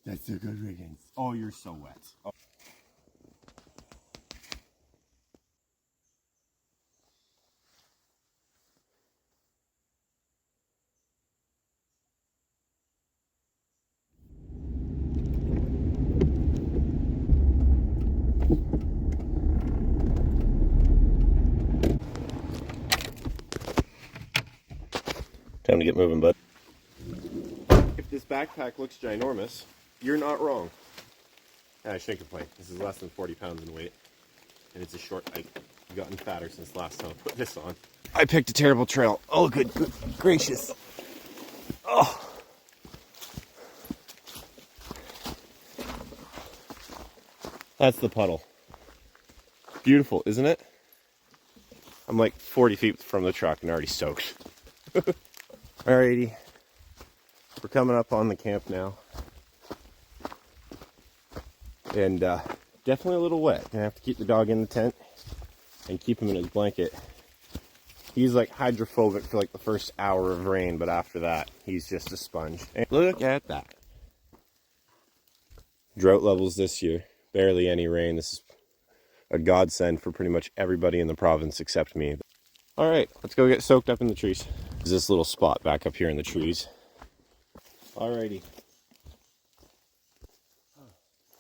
That's a good rigging. Oh, you're so wet. Oh. Time to get moving, bud. If this backpack looks ginormous, you're not wrong. I shouldn't complain. This is less than 40 pounds in weight, and it's a short hike. I've gotten fatter since last time I put this on. I picked a terrible trail. Oh, good gracious. Oh. That's the puddle. Beautiful, isn't it? I'm like 40 feet from the truck and already soaked. Alrighty, we're coming up on the camp now, and definitely a little wet. Gonna have to keep the dog in the tent and keep him in his blanket. He's like hydrophobic for like the first hour of rain, but after that, he's just a sponge. And look at that. Drought levels this year, barely any rain. This is a godsend for pretty much everybody in the province except me. All right, let's go get soaked up in the trees. There's this little spot back up here in the trees. Alrighty.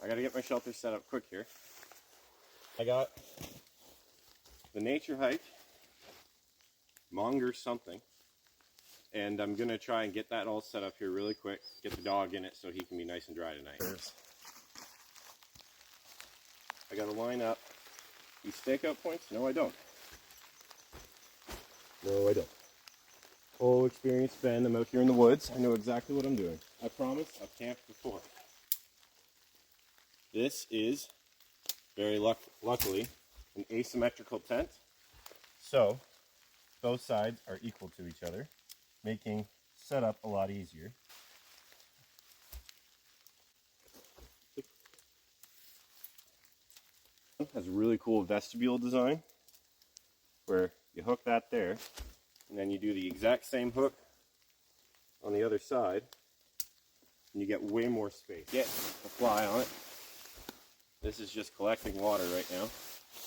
I gotta get my shelter set up quick here. I got the nature hike, Monger something, and I'm gonna try and get that all set up here really quick, get the dog in it so he can be nice and dry tonight. I gotta line up these stakeout points. No, I don't. No, I don't. Oh, experienced Ben, I'm out here in the woods. I know exactly what I'm doing. I promise, I've camped before. This is, very luckily, an asymmetrical tent. So, both sides are equal to each other, making setup a lot easier. It has a really cool vestibule design, where you hook that there, and then you do the exact same hook on the other side, and you get way more space. Get a fly on it. This is just collecting water right now.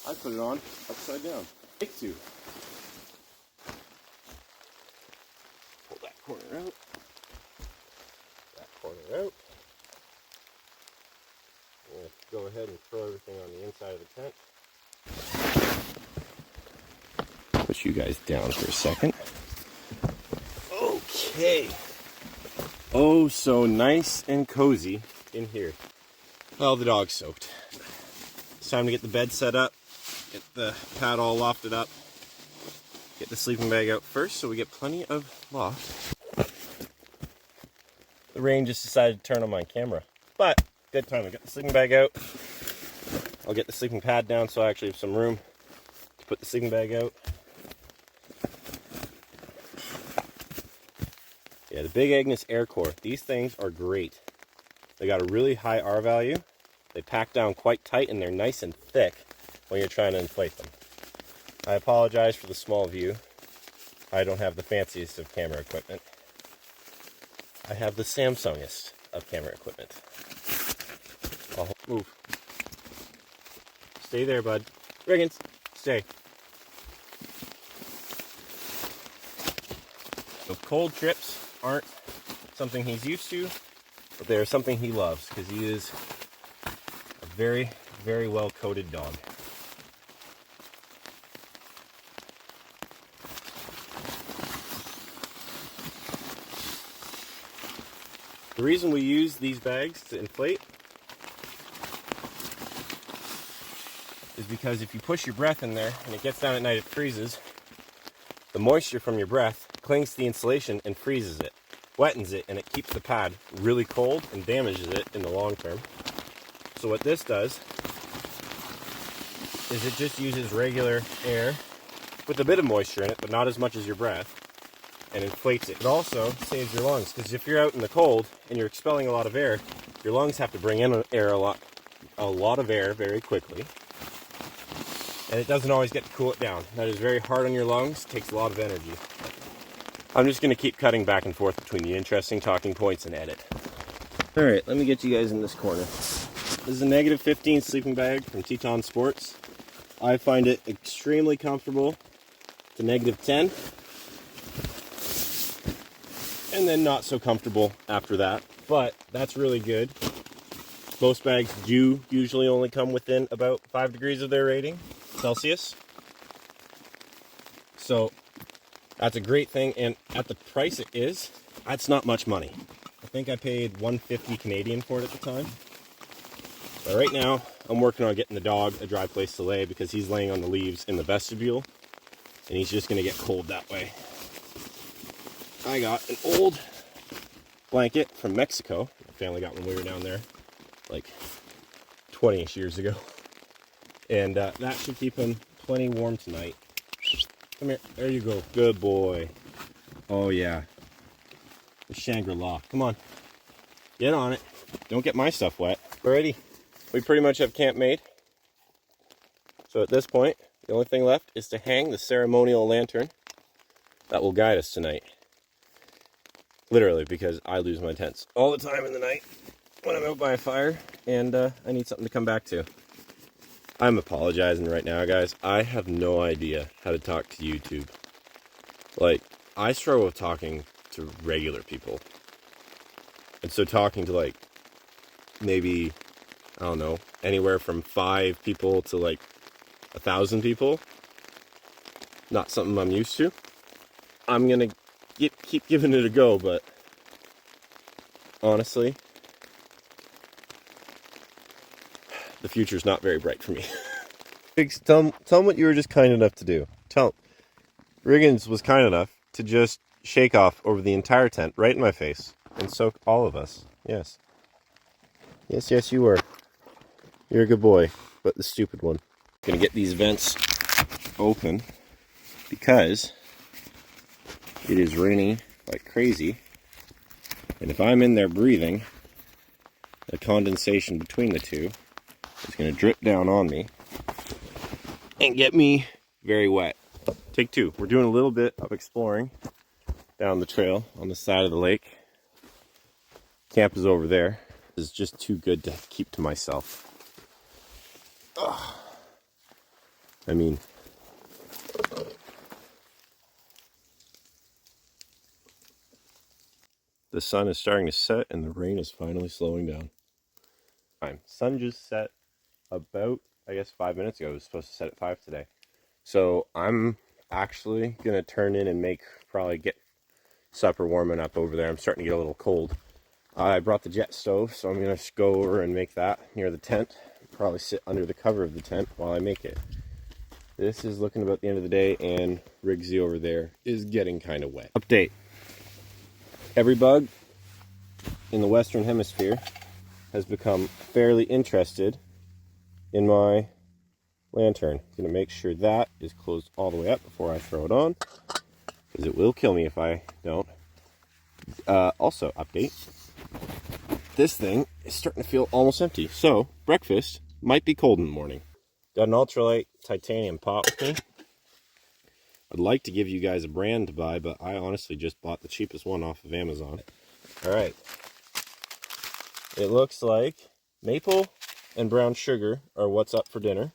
I put it on upside down. Take two. Pull that corner out. That corner out. I'm going to go ahead and throw everything on the inside of the tent. Put you guys down for a second. Okay. Oh, so nice and cozy in here. Well, the dog's soaked. It's time to get the bed set up, get the pad all lofted up, get the sleeping bag out first so we get plenty of loft. The rain just decided to turn on my camera, but good time. I got the sleeping bag out. I'll get the sleeping pad down so I actually have some room to put the sleeping bag out. Yeah, the Big Agnes Air Core. These things are great. They got a really high R value. They pack down quite tight and they're nice and thick when you're trying to inflate them. I apologize for the small view. I don't have the fanciest of camera equipment. I have the Samsungest of camera equipment. I'll move. Stay there, bud. Riggins, stay. So cold trips aren't something he's used to, but they're something he loves because he is a very, very well coated dog. The reason we use these bags to inflate is because if you push your breath in there and it gets down at night, it freezes. The moisture from your breath clings to the insulation and freezes it, wettens it, and it keeps the pad really cold and damages it in the long term. So what this does is it just uses regular air with a bit of moisture in it, but not as much as your breath, and inflates it. It also saves your lungs, because if you're out in the cold and you're expelling a lot of air, your lungs have to bring in air a lot of air very quickly. And it doesn't always get to cool it down. That is very hard on your lungs, takes a lot of energy. I'm just going to keep cutting back and forth between the interesting talking points and edit. All right, let me get you guys in this corner. This is a negative 15 sleeping bag from Teton Sports. I find it extremely comfortable to negative 10. And then not so comfortable after that, but that's really good. Most bags do usually only come within about 5 degrees of their rating Celsius. So that's a great thing, and at the price it is, that's not much money. I think I paid $150 Canadian for it at the time. But right now, I'm working on getting the dog a dry place to lay because he's laying on the leaves in the vestibule, and he's just gonna get cold that way. I got an old blanket from Mexico. My family got when we were down there like 20-ish years ago. And that should keep him plenty warm tonight. Come here. There you go. Good boy. Oh, yeah. The Shangri-La. Come on. Get on it. Don't get my stuff wet. Alrighty. We pretty much have camp made. So at this point, the only thing left is to hang the ceremonial lantern that will guide us tonight. Literally, because I lose my tents all the time in the night when I'm out by a fire, and I need something to come back to. I'm apologizing right now, guys. I have no idea how to talk to YouTube. Like, I struggle with talking to regular people. And so talking to, like, maybe, I don't know, anywhere from 5 people to, like, 1,000 people, not something I'm used to. I'm gonna keep giving it a go, but honestly, the future's not very bright for me. Tell them what you were just kind enough to do. Riggins was kind enough to just shake off over the entire tent right in my face and soak all of us. Yes. Yes, you were. You're a good boy, but the stupid one. Gonna get these vents open because it is raining like crazy, and if I'm in there breathing, the condensation between the two is going to drip down on me and get me very wet. Take 2. We're doing a little bit of exploring down the trail on the side of the lake. Camp is over there. This is just too good to keep to myself. Ugh. I mean, the sun is starting to set and the rain is finally slowing down. Sun just set about, I guess, 5 minutes ago. It was supposed to set at 5 today. So I'm actually going to turn in and probably get supper warming up over there. I'm starting to get a little cold. I brought the jet stove, so I'm going to go over and make that near the tent. Probably sit under the cover of the tent while I make it. This is looking about the end of the day, and Riggsy over there is getting kind of wet. Update. Every bug in the Western Hemisphere has become fairly interested in my lantern. I'm going to make sure that is closed all the way up before I throw it on, because it will kill me if I don't. Also, update. This thing is starting to feel almost empty, so breakfast might be cold in the morning. Got an ultralight titanium pot with me. I'd like to give you guys a brand to buy, but I honestly just bought the cheapest one off of Amazon. Alright. It looks like maple and brown sugar are what's up for dinner.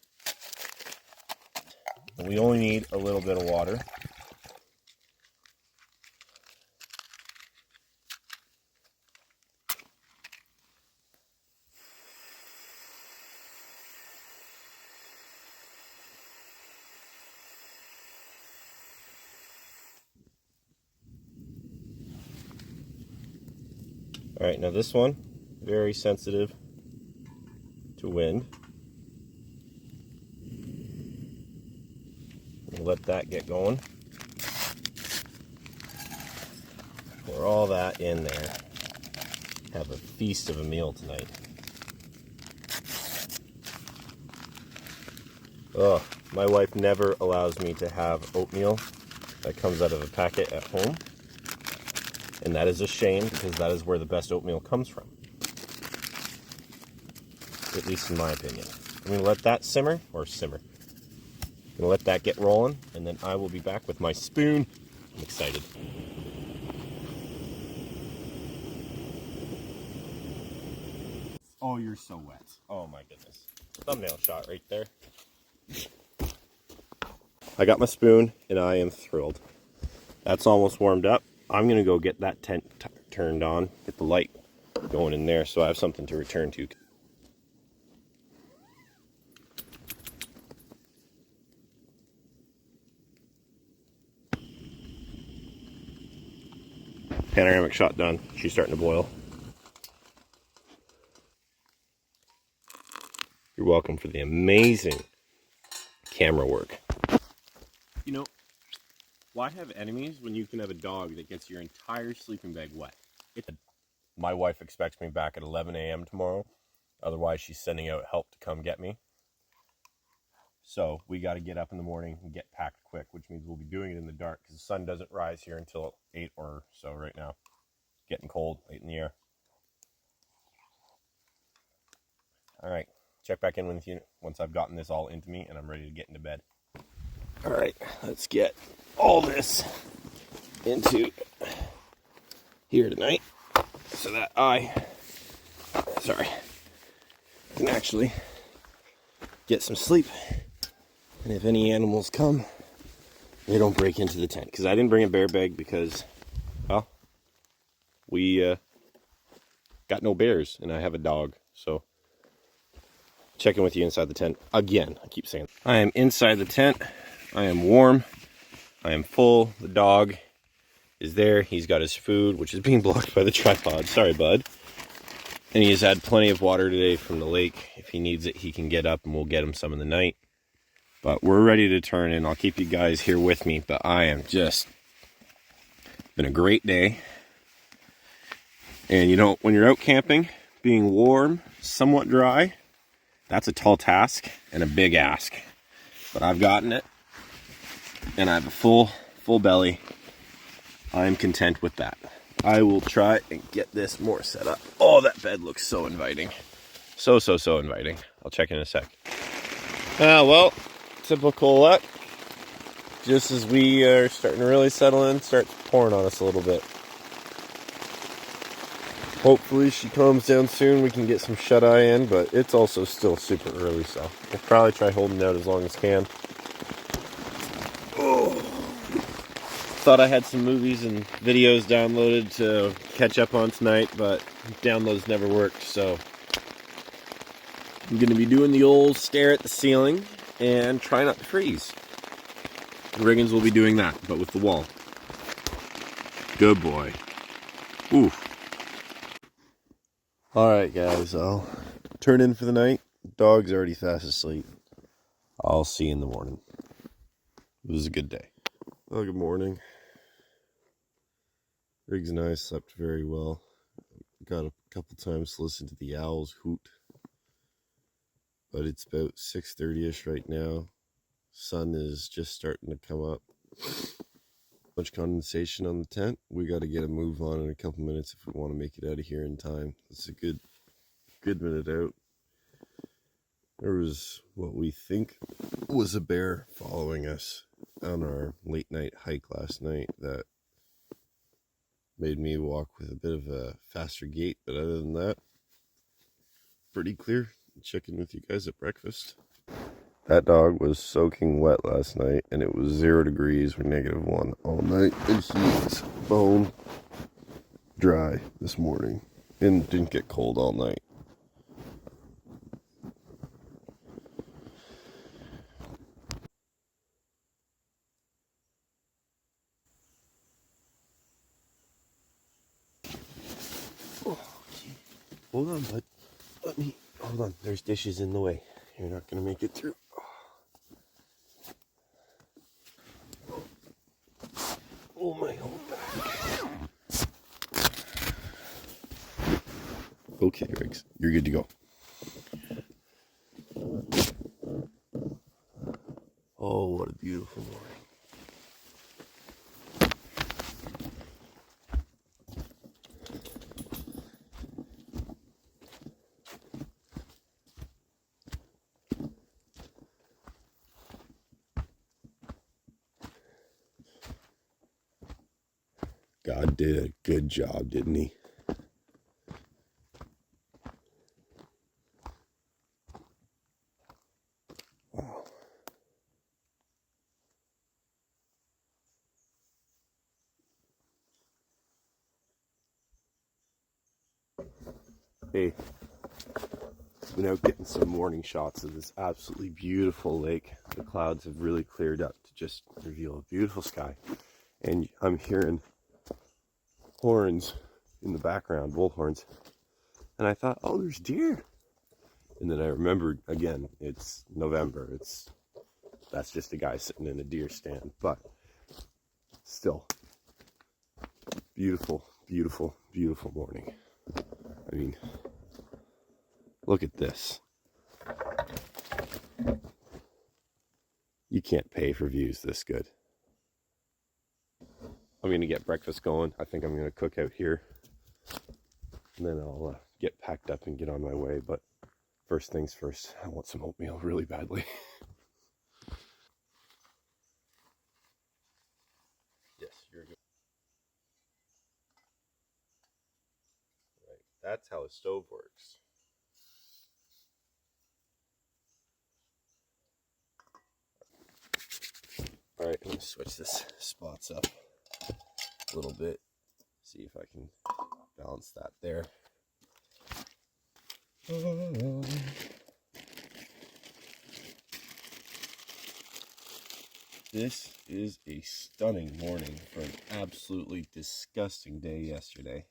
We only need a little bit of water. Alright, now this one, very sensitive to wind. We'll let that get going. Pour all that in there. Have a feast of a meal tonight. Ugh, my wife never allows me to have oatmeal that comes out of a packet at home. And that is a shame, because that is where the best oatmeal comes from. At least in my opinion. I'm going to let that simmer. I'm going to let that get rolling, and then I will be back with my spoon. I'm excited. Oh, you're so wet. Oh my goodness. Thumbnail shot right there. I got my spoon and I am thrilled. That's almost warmed up. I'm gonna go get that tent turned on, get the light going in there so I have something to return to. Panoramic shot done. She's starting to boil. You're welcome for the amazing camera work. You know, why have enemies when you can have a dog that gets your entire sleeping bag wet? My wife expects me back at 11 a.m. tomorrow. Otherwise, she's sending out help to come get me. So we got to get up in the morning and get packed quick, which means we'll be doing it in the dark because the sun doesn't rise here until 8 or so right now. Getting cold, late in the air. All right, check back in with you once I've gotten this all into me and I'm ready to get into bed. All right, let's get all this into here tonight so that I can actually get some sleep. And if any animals come, they don't break into the tent. Because I didn't bring a bear bag because, well, we got no bears and I have a dog. So checking with you inside the tent again. I keep saying I am inside the tent. I am warm. I am full. The dog is there. He's got his food, which is being blocked by the tripod. Sorry, bud. And he has had plenty of water today from the lake. If he needs it, he can get up and we'll get him some in the night. But we're ready to turn in. I'll keep you guys here with me, but I am just been a great day. And you know, when you're out camping, being warm, somewhat dry, that's a tall task and a big ask. But I've gotten it. And I have a full belly. I'm content with that. I will try and get this more set up. Oh, that bed looks so inviting. So inviting. I'll check in a sec. Well, typical luck. Just as we are starting to really settle in, starts pouring on us a little bit. Hopefully she calms down soon. We can get some shut-eye in, but it's also still super early, so we'll probably try holding out as long as can. Oh. Thought I had some movies and videos downloaded to catch up on tonight, but downloads never worked, so I'm going to be doing the old stare at the ceiling and try not to freeze. Riggins will be doing that, but with the wall. Good boy. Oof. Alright guys, I'll turn in for the night. Dog's already fast asleep. I'll see you in the morning. It was a good day. Well, good morning. Riggs and I slept very well. Got a couple times to listen to the owls hoot. But it's about 6:30ish right now. Sun is just starting to come up. Much condensation on the tent. We got to get a move on in a couple minutes if we want to make it out of here in time. It's a good minute out. There was what we think was a bear following us on our late night hike last night that made me walk with a bit of a faster gait, but other than that, pretty clear. Check in with you guys at breakfast. That dog was soaking wet last night, and it was 0 degrees or -1 all night, and he's bone dry this morning, and didn't get cold all night. Oh, hold on, bud. Hold on. There's dishes in the way. You're not going to make it through. Oh, my whole back. Okay, Riggs. You're good to go. Oh, what a beautiful morning. God did a good job, didn't he? Hey, been out getting some morning shots of this absolutely beautiful lake. The clouds have really cleared up to just reveal a beautiful sky. And I'm hearing horns in the background, bull horns. And I thought, oh, there's deer. And then I remembered, again, it's November. That's just a guy sitting in a deer stand. But still, beautiful, beautiful, beautiful morning. I mean, look at this. You can't pay for views this good. I'm going to get breakfast going. I think I'm going to cook out here. And then I'll get packed up and get on my way. But first things first, I want some oatmeal really badly. Yes, you're good. Right. That's how a stove works. All right, I'm going to switch this spots up a little bit. See if I can balance that there. This is a stunning morning for an absolutely disgusting day yesterday.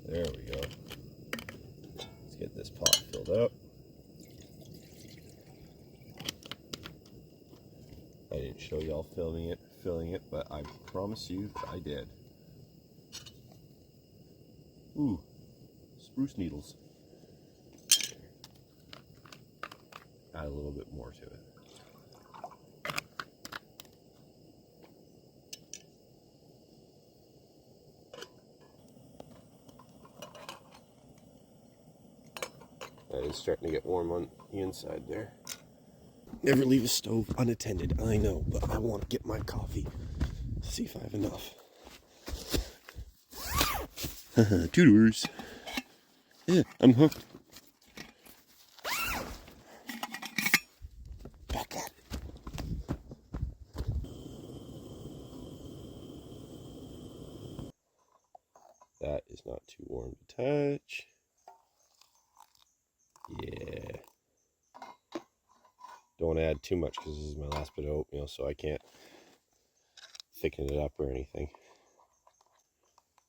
There we go. Let's get this pot filled up. I didn't show y'all filling it, but I promise you I did. Ooh, spruce needles. Add a little bit more to it. It's starting to get warm on the inside there. Never leave a stove unattended, I know, but I want to get my coffee. See if I have enough. Tutors. Yeah, I'm hooked. Back at it. That is not too warm to touch. Yeah. Don't want to add too much because this is my last bit of oatmeal, so I can't thicken it up or anything.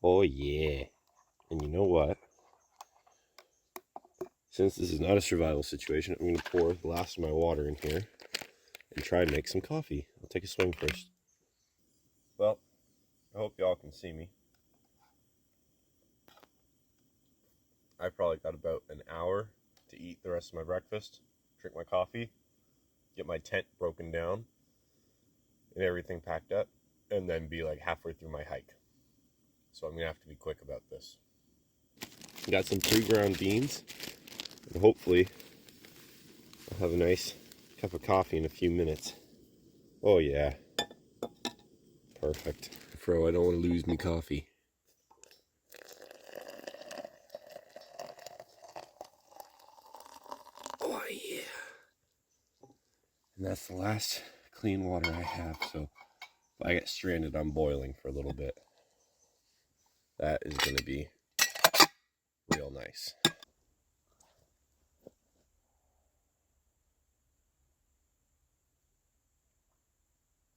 Oh yeah. And you know what? Since this is not a survival situation, I'm going to pour the last of my water in here and try and make some coffee. I'll take a swing first. Well, I hope y'all can see me. I probably got about an hour to eat the rest of my breakfast, drink my coffee, get my tent broken down and everything packed up, and then be like halfway through my hike. So I'm going to have to be quick about this. Got some pre-ground beans, and hopefully I'll have a nice cup of coffee in a few minutes. Oh yeah, perfect. Fro, I don't want to lose me coffee. Oh yeah. And that's the last clean water I have, so if I get stranded, I'm boiling for a little bit. That is going to be real nice.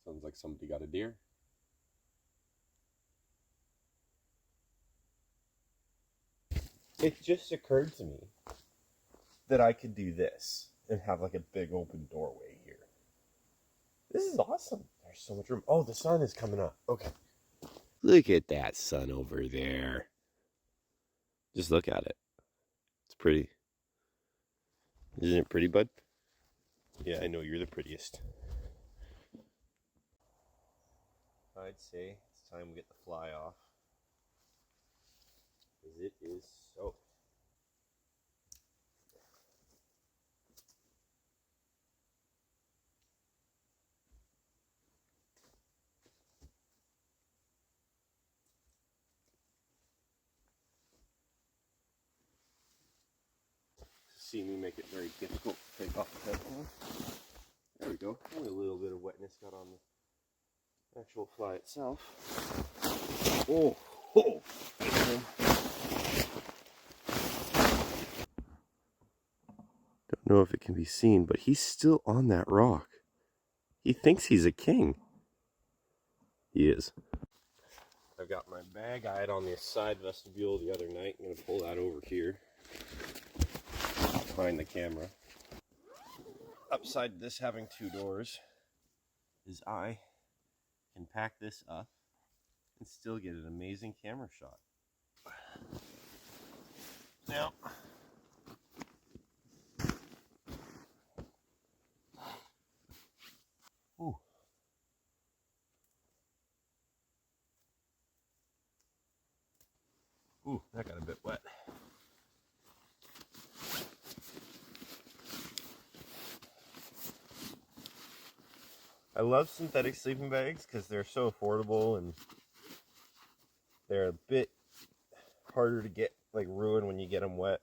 Sounds like somebody got a deer. It just occurred to me that I could do this and have like a big open doorway here. This is awesome. There's so much room. Oh, the sun is coming up. Okay. Look at that sun over there. Just look at it. It's pretty. Isn't it pretty, bud? Yeah, I know you're the prettiest. I'd say it's time we get the fly off. Because it is soaked. See me make it very difficult to take off the headphones. There we we go. Only a little bit of wetness got on the actual fly itself. Oh, oh. Don't know if it can be seen, but he's still on that rock. He thinks he's a king. He is. I've got my bag. I had on the side vestibule the other night. I'm going to pull that over here behind the camera. Upside this having two doors is I can pack this up and still get an amazing camera shot. Now, ooh. Ooh, that got a bit wet. I love synthetic sleeping bags because they're so affordable and they're a bit harder to get like ruined when you get them wet.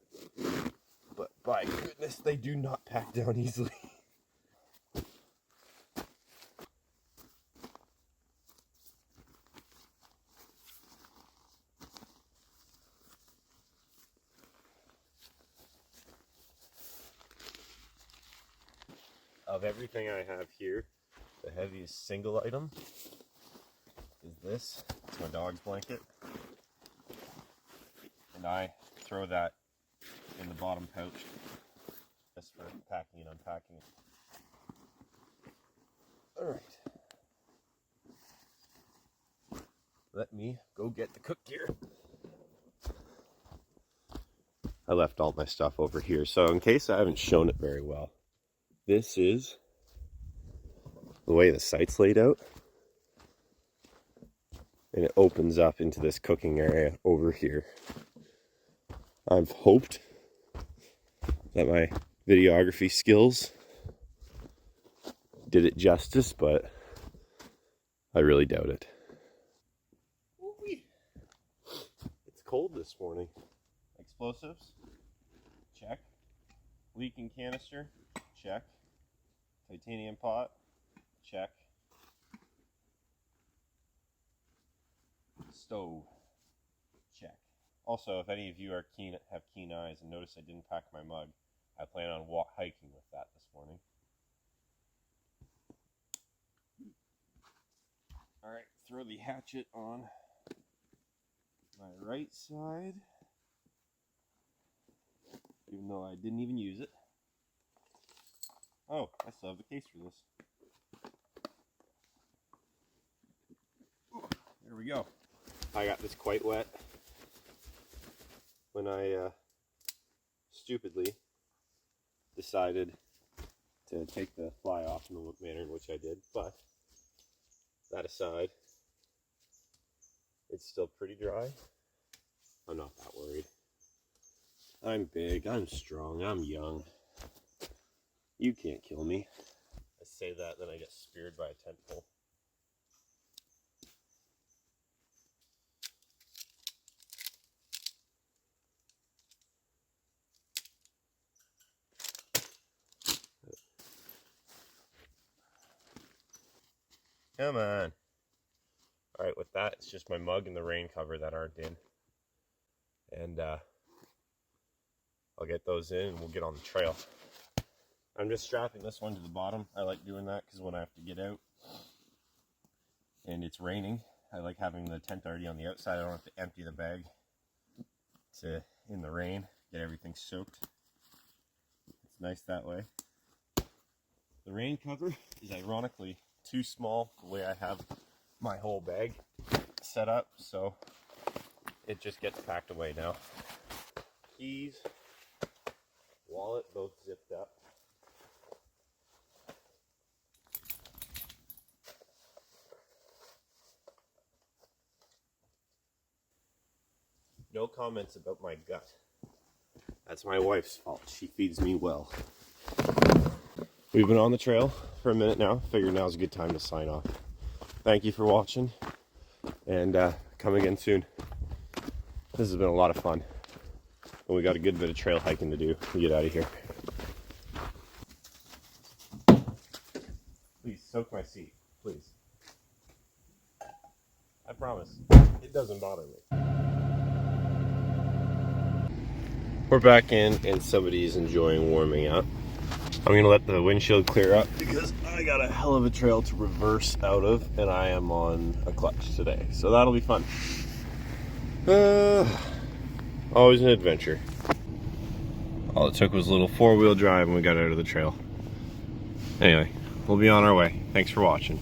But by goodness, they do not pack down easily. Of everything I have here, the heaviest single item is this. It's my dog's blanket. And I throw that in the bottom pouch just for packing and unpacking it. Alright. Let me go get the cook gear. I left all my stuff over here, so in case I haven't shown it very well, this is the way the site's laid out. And it opens up into this cooking area over here. I've hoped that my videography skills did it justice, but I really doubt it. It's cold this morning. Explosives? Check. Leaking canister? Check. Titanium pot? Check. Stove? Check. Also, if any of you are have keen eyes and notice I didn't pack my mug, I plan on hiking with that this morning. Alright, throw the hatchet on my right side, even though I didn't even use it. Oh, I still have the case for this. There we go. I got this quite wet when I stupidly decided to take the fly off in the manner in which I did, but that aside, it's still pretty dry. I'm not that worried. I'm big, I'm strong, I'm young. You can't kill me. I say that, then I get speared by a tent pole. Come on. Alright, with that, it's just my mug and the rain cover that aren't in. And I'll get those in and we'll get on the trail. I'm just strapping this one to the bottom. I like doing that because when I have to get out and it's raining, I like having the tent already on the outside. I don't have to empty the bag in the rain, get everything soaked. It's nice that way. The rain cover is ironically too small the way I have my whole bag set up, so it just gets packed away now. Keys, wallet, both zipped up. No comments about my gut. That's my wife's fault. She feeds me well. We've been on the trail for a minute now. Figured now's a good time to sign off. Thank you for watching, and come again soon. This has been a lot of fun, and we got a good bit of trail hiking to do to get out of here. soak my seat, please. I promise. It doesn't bother me. We're back in and somebody's enjoying warming up. I'm gonna let the windshield clear up because I got a hell of a trail to reverse out of and I am on a clutch today. So that'll be fun. Always an adventure. All it took was a little four-wheel drive and we got out of the trail. Anyway, we'll be on our way. Thanks for watching.